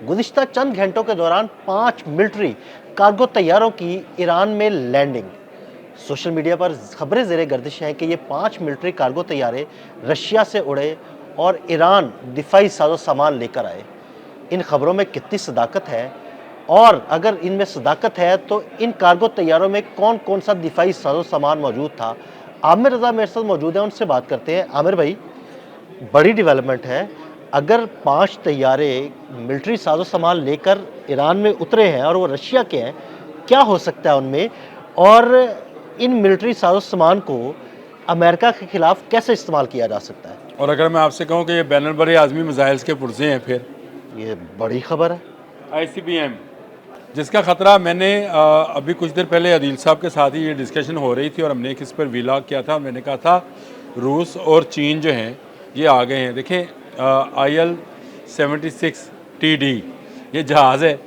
गुज़िश्ता चंद घंटों के दौरान 5 मिलिट्री कार्गो तैयारों की ईरान में लैंडिंग। सोशल मीडिया पर खबरें ज़ेरे गर्दिश हैं कि ये 5 मिलिट्री कार्गो तैयारे रशिया से उड़े और ईरान दिफाई साजो सामान लेकर आए। इन खबरों में कितनी सदाकत है, और अगर इनमें सदाकत है तो इन कार्गो तैयारों में कौन कौन सा दिफाई साजो सामान मौजूद था? आमिर रज़ा मेरे साथ मौजूद हैं, उनसे बात करते हैं। आमिर भाई, बड़ी डेवलपमेंट है। अगर 5 तैयारे मिलिट्री साजो सामान लेकर ईरान में उतरे हैं और वो रशिया के हैं, क्या हो सकता है उनमें? और इन मिलिट्री साजो सामान को अमेरिका के खिलाफ कैसे इस्तेमाल किया जा सकता है? और अगर मैं आपसे कहूँ कि ये बैनुल बरी आज़मी मिसाइल्स के पुर्जे हैं, फिर ये बड़ी खबर है। ICBM जिसका ख़तरा मैंने अभी कुछ देर पहले अदील साहब के साथ ही ये डिस्कशन हो रही थी और हमने एक इस पर व्लॉग किया था। मैंने कहा था रूस और चीन जो हैं ये आ गए हैं। देखें, IL-76TD ये जहाज़ है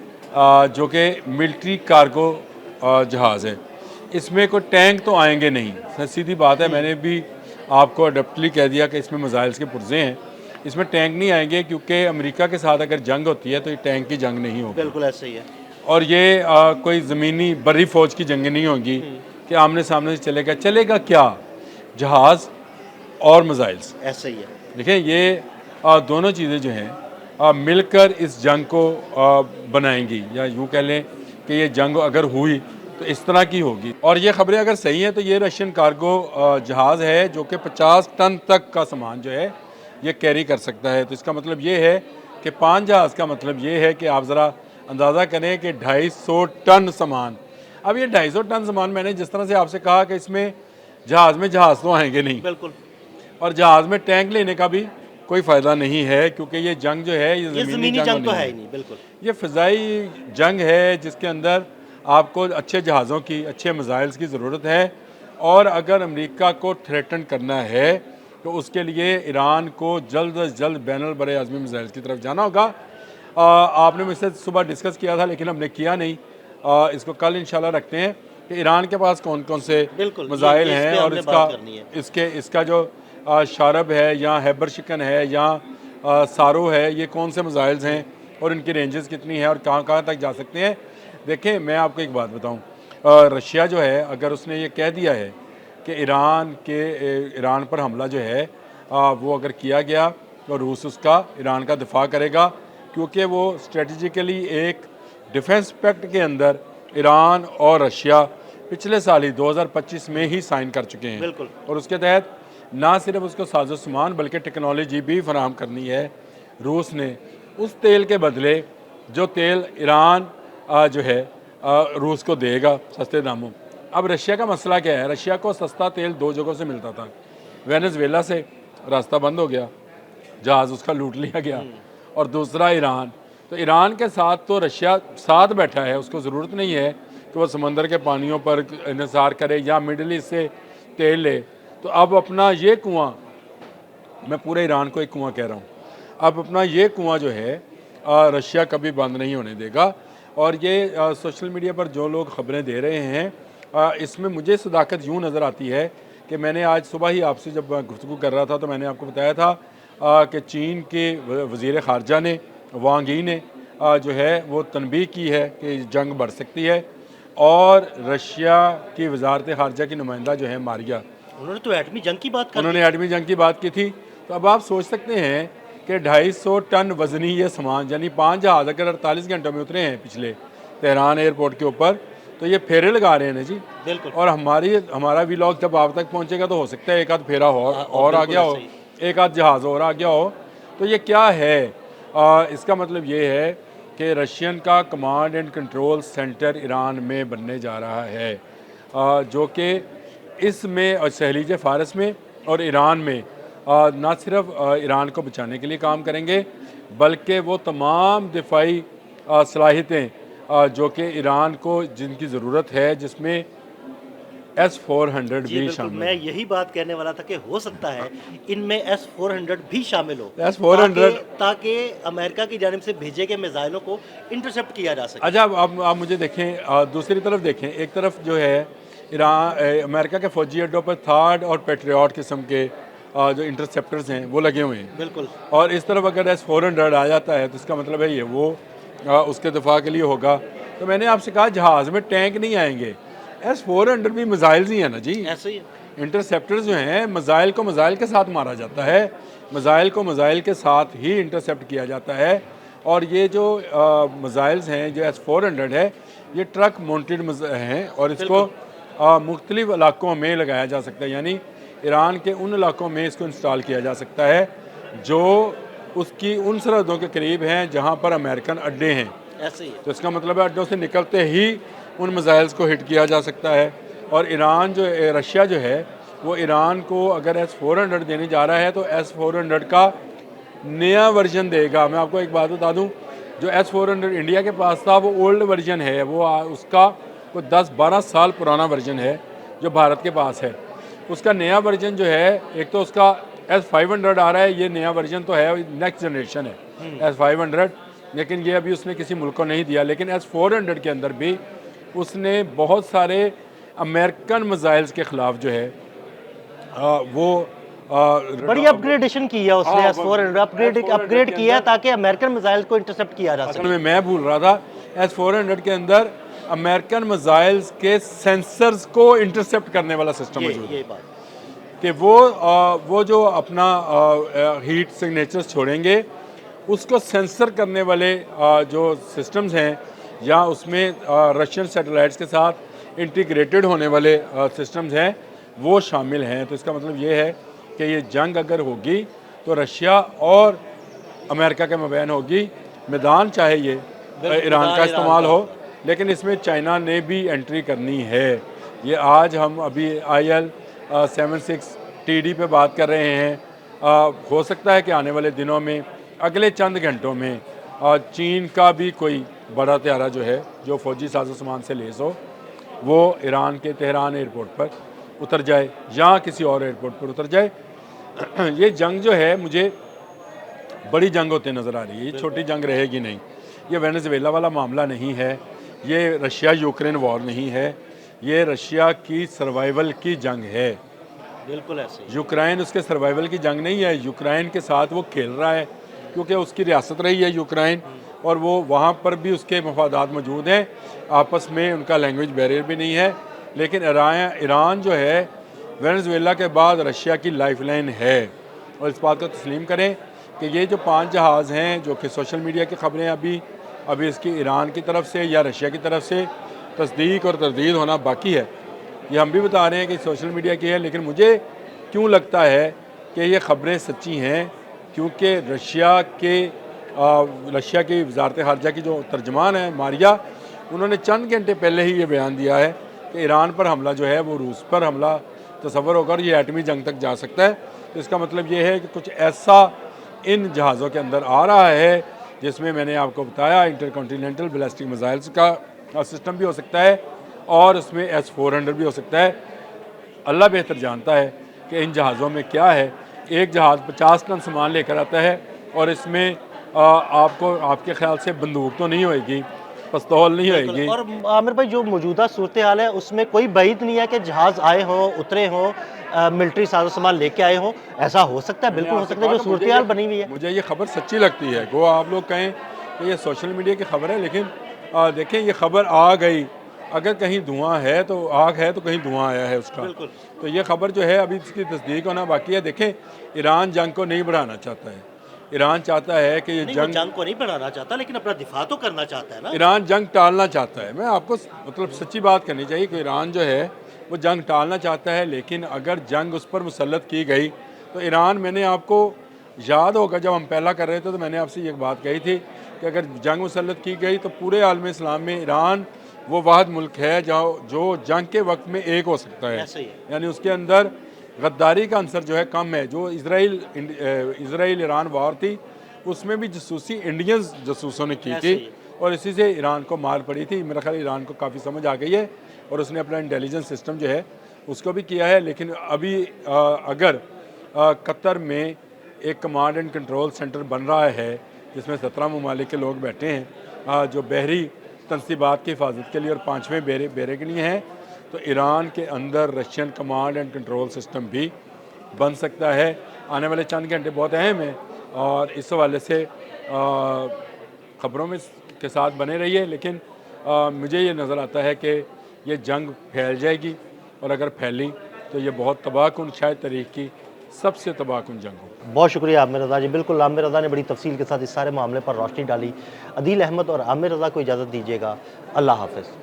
जो कि मिलिट्री कार्गो जहाज़ है। इसमें कोई टैंक तो आएंगे नहीं, सीधी बात है। मैंने भी आपको अडप्टली कह दिया कि इसमें मिसाइल्स के पुर्जे हैं। इसमें टैंक नहीं आएंगे क्योंकि अमेरिका के साथ अगर जंग होती है तो ये टैंक की जंग नहीं होगी। बिल्कुल ऐसे ही है। और ये कोई ज़मीनी बर्री फ़ौज की जंग नहीं होगी कि आमने सामने से चलेगा क्या, जहाज़ और मिसाइल्स। ऐसे ही है। देखें, ये दोनों चीज़ें जो हैं मिलकर इस जंग को बनाएंगी, या यूँ कह लें कि ये जंग अगर हुई तो इस तरह की होगी। और ये खबरें अगर सही हैं तो ये रशियन कार्गो जहाज़ है जो कि 50 टन तक का सामान जो है ये कैरी कर सकता है। तो इसका मतलब ये है कि 5 जहाज़ का मतलब ये है कि आप ज़रा अंदाज़ा करें कि 250 टन सामान। अब ये 250 टन सामान, मैंने जिस तरह से आपसे कहा कि इसमें जहाज़ तो आएंगे नहीं, बिल्कुल। और जहाज़ में टैंक लेने का भी कोई फ़ायदा नहीं है क्योंकि ये जंग जो है ये ज़मीनी जंग तो है ही नहीं। बिल्कुल, ये फ़िज़ाई जंग है जिसके अंदर आपको अच्छे जहाज़ों की, अच्छे मिसाइल्स की ज़रूरत है। और अगर अमेरिका को थ्रेटन करना है तो उसके लिए ईरान को जल्द अज जल्द बैनुल बरे आज़मी मिसाइल्स की तरफ जाना होगा। आपने मुझसे सुबह डिस्कस किया था लेकिन हमने किया नहीं। इसको कल इंशाल्लाह रखते हैं कि ईरान के पास कौन कौन से मिसाइल हैं और इसका जो शारब है या हैबर शिकन है या सारो है, ये कौन से मिसाइल्स हैं और इनकी रेंजेस कितनी है और कहाँ कहाँ तक जा सकते हैं। देखें, मैं आपको एक बात बताऊँ, रशिया जो है अगर उसने ये कह दिया है कि ईरान पर हमला जो है वो अगर किया गया तो रूस उसका, ईरान का दिफा करेगा, क्योंकि वो स्ट्रेटजिकली एक डिफेंस पैक्ट के अंदर ईरान और रशिया पिछले साल ही 2025 में ही साइन कर चुके हैं। बिल्कुल। और उसके तहत ना सिर्फ उसको साजो सामान बल्कि टेक्नोलॉजी भी फराहम करनी है। रूस ने उस तेल के बदले जो तेल ईरान जो है रूस को देगा सस्ते दामों। अब रशिया का मसला क्या है? रशिया को सस्ता तेल 2 जगहों से मिलता था। वेनेजुएला से रास्ता बंद हो गया, जहाज़ उसका लूट लिया गया, और दूसरा ईरान। तो ईरान के साथ तो रशिया साथ बैठा है, उसको ज़रूरत नहीं है कि वह समंदर के पानियों पर इंतज़ार करे या मिडल ईस्ट से तेल ले। तो अब अपना ये कुआं, मैं पूरे ईरान को एक कुआं कह रहा हूँ, अब अपना ये कुआं जो है रशिया कभी बंद नहीं होने देगा। और ये सोशल मीडिया पर जो लोग खबरें दे रहे हैं इसमें मुझे सदाकत यूँ नज़र आती है कि मैंने आज सुबह ही आपसे जब गुफ्तगू कर रहा था तो मैंने आपको बताया था कि चीन के वज़ीर ख़ारजा ने, वांग यी ने जो है वो तनबीह की है कि जंग बढ़ सकती है। और रशिया की वजारत ख़ारजा की नुमाइंदा जो है मारिया, उन्होंने तो एटमी जंग की बात उन्होंने एटमी जंग की बात की थी। तो अब आप सोच सकते हैं कि 250 टन वजनी ये सामान, यानी 5 जहाज़ अगर 48 घंटों में उतरे हैं पिछले तेहरान एयरपोर्ट के ऊपर, तो ये फेरे लगा रहे हैं ना जी। बिल्कुल। और हमारा व्लॉग जब आप तक पहुंचेगा तो हो सकता है एक आध फेरा और आ गया हो, एक आध जहाज़ और आ गया हो। तो ये क्या है? इसका मतलब ये है कि रशियन का command and control centre Iran में बनने जा रहा है, जो कि इसमें और सहलीज फ़ारस में और ईरान में ना सिर्फ ईरान को बचाने के लिए काम करेंगे बल्कि वो तमाम दिफाई सलाहियतें जो कि ईरान को जिनकी ज़रूरत है, जिसमें S-400 भी शामिल। मैं यही बात कहने वाला था कि हो सकता है इनमें S-400 भी शामिल हो, S-400 ताकि अमेरिका की जानिब से भेजे गए मिसाइलों को इंटरसेप्ट किया जा सके। अच्छा, अब आप मुझे देखें, दूसरी तरफ देखें। एक तरफ जो है अमेरिका के फौजी अड्डों पर थार्ड और पेट्रियट किस्म के जो इंटरसेप्टर्स हैं वो लगे हुए हैं। बिल्कुल। और इस तरफ अगर S-400 आ जाता है तो इसका मतलब है ये वो उसके दफा के लिए होगा। तो मैंने आपसे कहा जहाज़ में टैंक नहीं आएंगे, S-400 भी मिसाइल्स ही हैं ना जी। ऐसे ही है। इंटरसेप्टर्स जो हैं, मिसाइल को मिसाइल के साथ मारा जाता है, मिसाइल को मिसाइल के साथ ही इंटरसेप्ट किया जाता है। और ये जो मिसाइल्स हैं, जो S-400 है, ये ट्रक माउंटेड हैं और इसको मुख्तलिफ इलाकों में लगाया जा सकता है, यानी ईरान के उन इलाकों में इसको इंस्टॉल किया जा सकता है जो उसकी उन सरहदों के करीब हैं जहाँ पर अमेरिकन अड्डे हैं। ऐसे ही है। तो इसका मतलब है अड्डों से निकलते ही उन मिसाइल्स को हिट किया जा सकता है। और ईरान जो रशिया जो है वो ईरान को अगर S-400 देने जा रहा है तो S-400 का नया वर्जन देगा। मैं आपको एक बात बता दूं, जो S-400 इंडिया के पास था वो ओल्ड वर्जन है, वो उसका कोई 10-12 साल पुराना वर्जन है जो भारत के पास है। उसका नया वर्जन जो है, एक तो उसका S-500 आ रहा है, ये नया वर्जन तो है, नेक्स्ट जनरेशन है S-500, लेकिन ये अभी उसने किसी मुल्क को नहीं दिया। लेकिन S-400 के अंदर भी उसने बहुत सारे अमेरिकन मिसाइल्स के ख़िलाफ़ जो है वो बड़ी अपग्रेडेशन की है उसने। S-400 अपग्रेड किया है ताकि अमेरिकन मिसाइल को इंटरसेप्ट किया जा असल सके। में मैं भूल रहा था, S-400 के अंदर अमेरिकन मिसाइल्स के सेंसर्स को इंटरसेप्ट करने वाला सिस्टम मौजूद है ये बात कि वो जो अपना हीट सिग्नेचर्स छोड़ेंगे उसको सेंसर करने वाले जो सिस्टम्स हैं, या उसमें रशियन सैटेलाइट्स के साथ इंटीग्रेटेड होने वाले सिस्टम्स हैं, वो शामिल हैं। तो इसका मतलब ये है कि ये जंग अगर होगी तो रशिया और अमेरिका के मबैन होगी। मैदान चाहे ये ईरान का इस्तेमाल हो, लेकिन इसमें चाइना ने भी एंट्री करनी है। ये आज हम अभी IL-76TD पे बात कर रहे हैं। हो सकता है कि आने वाले दिनों में, अगले चंद घंटों में, चीन का भी कोई बड़ा त्यारा जो है, जो फ़ौजी साजो सामान से लेस हो, वो ईरान के तेहरान एयरपोर्ट पर उतर जाए या किसी और एयरपोर्ट पर उतर जाए। ये जंग जो है मुझे बड़ी जंग होते नज़र आ रही है, ये छोटी जंग रहेगी नहीं। ये वेनेजुएला वाला मामला नहीं है, ये रशिया यूक्रेन वॉर नहीं है, ये रशिया की सर्वाइवल की जंग है। बिल्कुल ऐसे ही। यूक्रेन उसके सर्वाइवल की जंग नहीं है। यूक्रेन के साथ वो खेल रहा है क्योंकि उसकी रियासत रही है यूक्रेन, और वो वहाँ पर भी उसके मफादात मौजूद हैं, आपस में उनका लैंग्वेज बैरियर भी नहीं है। लेकिन ईरान जो है वेनेजुएला के बाद रशिया की लाइफलाइन है। और इस बात को तस्लीम करें कि ये जो 5 जहाज़ हैं, जो कि सोशल मीडिया की ख़बरें अभी इसकी ईरान की तरफ से या रशिया की तरफ से तस्दीक और तरदीद होना बाकी है। ये हम भी बता रहे हैं कि सोशल मीडिया की है, लेकिन मुझे क्यों लगता है कि ये ख़बरें सच्ची हैं, क्योंकि रशिया की वजारत ख़ारजा की जो तर्जमान है मारिया, उन्होंने चंद घंटे पहले ही ये बयान दिया है कि ईरान पर हमला जो है वो रूस पर हमला तस्वर होकर ये एटमी जंग तक जा सकता है। तो इसका मतलब ये है कि कुछ ऐसा इन जहाज़ों के अंदर आ रहा है जिसमें मैंने आपको बताया इंटरकॉन्टिनेंटल बैलिस्टिक मिसाइल्स का सिस्टम भी हो सकता है, और उसमें S-400 भी हो सकता है। अल्लाह बेहतर जानता है कि इन जहाज़ों में क्या है। एक जहाज़ 50 टन सामान लेकर आता है और इसमें आपके ख्याल से बंदूक तो नहीं होएगी, पिस्तौल नहीं होएगी। और आमिर भाई, जो मौजूदा सूरत हाल है उसमें कोई बात नहीं है कि जहाज़ आए हो, उतरे हो, मिलिट्री साजो सामान लेके आए हो। ऐसा हो सकता है, बिल्कुल हो सकता है, जो सूरत हाल बनी हुई है। मुझे ये खबर सच्ची लगती है। वो आप लोग कहें कि ये सोशल मीडिया की खबर है, लेकिन देखें ये खबर आ गई, अगर कहीं धुआं है तो आग है, तो कहीं धुआं आया है उसका। तो ये खबर जो है अभी इसकी तस्दीक होना बाकी है। देखें, ईरान जंग को नहीं बढ़ाना चाहता है। ईरान चाहता है कि ये जंग को नहीं बढ़ाना चाहता, लेकिन अपना दिफा तो करना चाहता है ना। ईरान जंग टालना चाहता है। मैं आपको मतलब सच्ची बात करनी चाहिए कि ईरान जो है वो जंग टालना चाहता है, लेकिन अगर जंग उस पर मुसल्लत की गई तो ईरान, मैंने आपको याद होगा जब हम पहला कर रहे थे तो मैंने आपसे ये बात कही थी कि अगर जंग मुसल्लत की गई तो पूरे आलम इस्लाम में ईरान वो वाहिद मुल्क है जो जंग के वक्त में एक हो सकता है। यानी उसके अंदर गद्दारी का अंसर जो है कम है। जो इसराइल ईरान वार थी उसमें भी जसूसी इंडियंस जसूसों ने की थी, और इसी से ईरान को मार पड़ी थी। मेरा ख्याल ईरान को काफ़ी समझ आ गई है और उसने अपना इंटेलिजेंस सिस्टम जो है उसको भी किया है। लेकिन अभी अगर कतर में एक कमांड एंड कंट्रोल सेंटर बन रहा है जिसमें 17 ममालिक के लोग बैठे हैं जो बहरी तनसीबात की हिफाजत के लिए और 5वें बेरे के लिए हैं, तो ईरान के अंदर Russian command and control system भी बन सकता है। आने वाले चंद घंटे बहुत अहम हैं और इस हवाले से ख़बरों में के साथ बने रहिए, लेकिन मुझे ये नज़र आता है कि ये जंग फैल जाएगी, और अगर फैली तो ये बहुत तबाहकुन, शायद तारीख की सबसे तबाहकुन जंग हो। बहुत शुक्रिया आमिर रज़ा जी। बिल्कुल, आमिर रज़ा ने बड़ी तफसील के साथ इस सारे मामले पर रोशनी डाली। अदील अहमद और आमिर रज़ा को इजाज़त दीजिएगा। अल्लाह हाफ़िज़।